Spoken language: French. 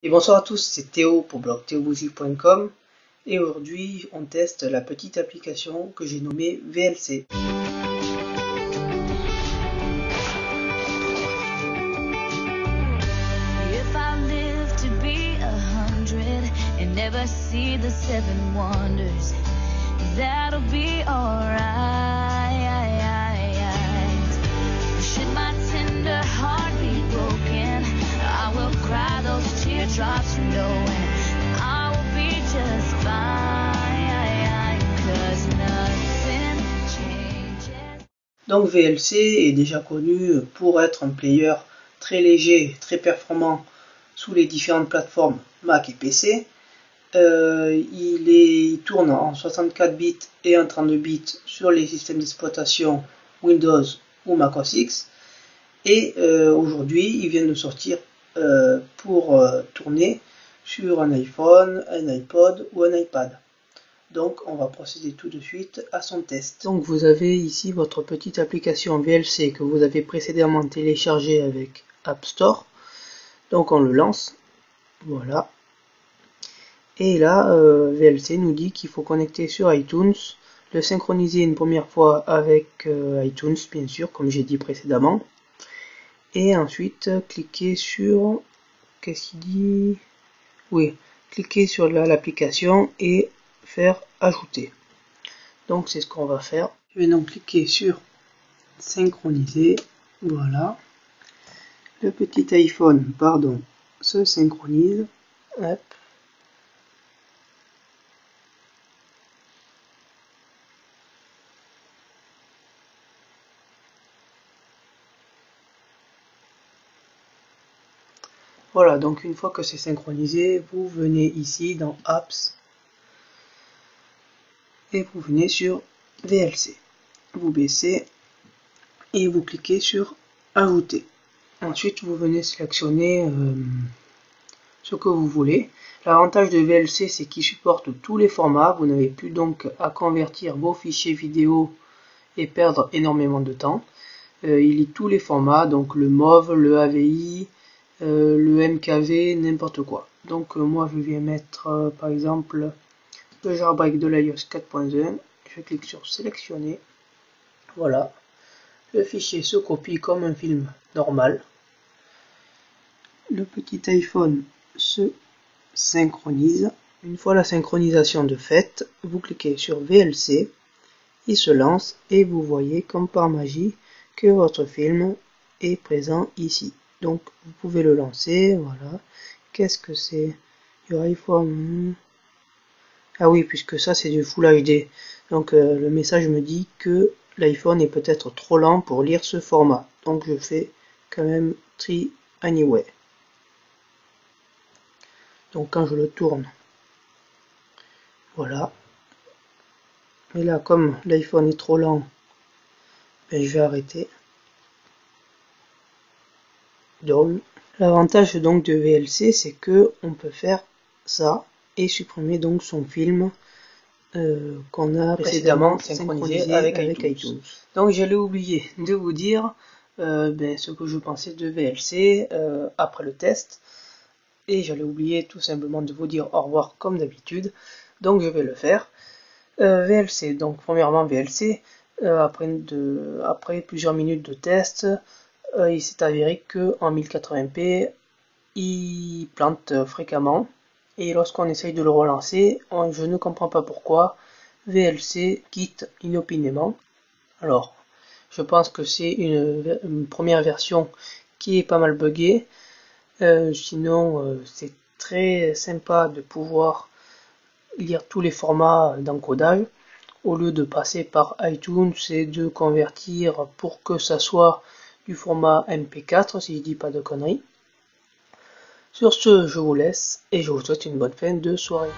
Et bonsoir à tous, c'est Théo pour blogtheomusic.com et aujourd'hui on teste la petite application que j'ai nommée VLC. Drops from nowhere, I will be just fine, 'cause nothing changes. Donc VLC est déjà connu pour être un player très léger, très performant sous les différentes plateformes Mac et PC. Il tourne en 64 bits et en 32 bits sur les systèmes d'exploitation Windows ou Mac OS X. Et aujourd'hui, il vient de sortir pour tourner sur un iPhone, un iPod ou un iPad. Donc on va procéder tout de suite à son test. Donc vous avez ici votre petite application VLC que vous avez précédemment téléchargée avec App Store. Donc on le lance, voilà. Et là VLC nous dit qu'il faut connecter sur iTunes, le synchroniser une première fois avec iTunes bien sûr comme j'ai dit précédemment. Et ensuite cliquer sur, qu'est-ce qu'il dit? Oui, cliquer sur l'application et faire ajouter. Donc c'est ce qu'on va faire. Je vais donc cliquer sur synchroniser, voilà. Le petit iPhone, pardon, se synchronise. Hop. Voilà, donc une fois que c'est synchronisé, vous venez ici dans Apps et vous venez sur VLC. Vous baissez et vous cliquez sur Ajouter. Ensuite, vous venez sélectionner ce que vous voulez. L'avantage de VLC, c'est qu'il supporte tous les formats. Vous n'avez plus donc à convertir vos fichiers vidéo et perdre énormément de temps. Il lit tous les formats, donc le MOV, le AVI, le MKV, n'importe quoi. Donc moi je vais mettre par exemple le jailbreak de l'iOS 4.1, je clique sur sélectionner, voilà, le fichier se copie comme un film normal, le petit iPhone se synchronise. Une fois la synchronisation de fait, vous cliquez sur VLC, il se lance et vous voyez comme par magie que votre film est présent ici. Donc vous pouvez le lancer, voilà. Qu'est-ce que c'est? Your iPhone. Ah oui, puisque ça c'est du Full HD. Donc le message me dit que l'iPhone est peut-être trop lent pour lire ce format. Donc je fais quand même Try Anyway. Donc quand je le tourne, voilà. Mais là, comme l'iPhone est trop lent, ben, je vais arrêter. L'avantage donc de VLC, c'est que on peut faire ça et supprimer donc son film qu'on a précédemment synchronisé avec iTunes. Donc j'allais oublier de vous dire ce que je pensais de VLC après le test, et j'allais oublier tout simplement de vous dire au revoir comme d'habitude, donc je vais le faire. VLC, donc premièrement VLC, après plusieurs minutes de test, il s'est avéré que en 1080p il plante fréquemment, et lorsqu'on essaye de le relancer, je ne comprends pas pourquoi VLC quitte inopinément. Alors je pense que c'est une première version qui est pas mal buggée, sinon c'est très sympa de pouvoir lire tous les formats d'encodage au lieu de passer par iTunes et de convertir pour que ça soit du format MP4 si je dis pas de conneries. Sur ce, je vous laisse et je vous souhaite une bonne fin de soirée.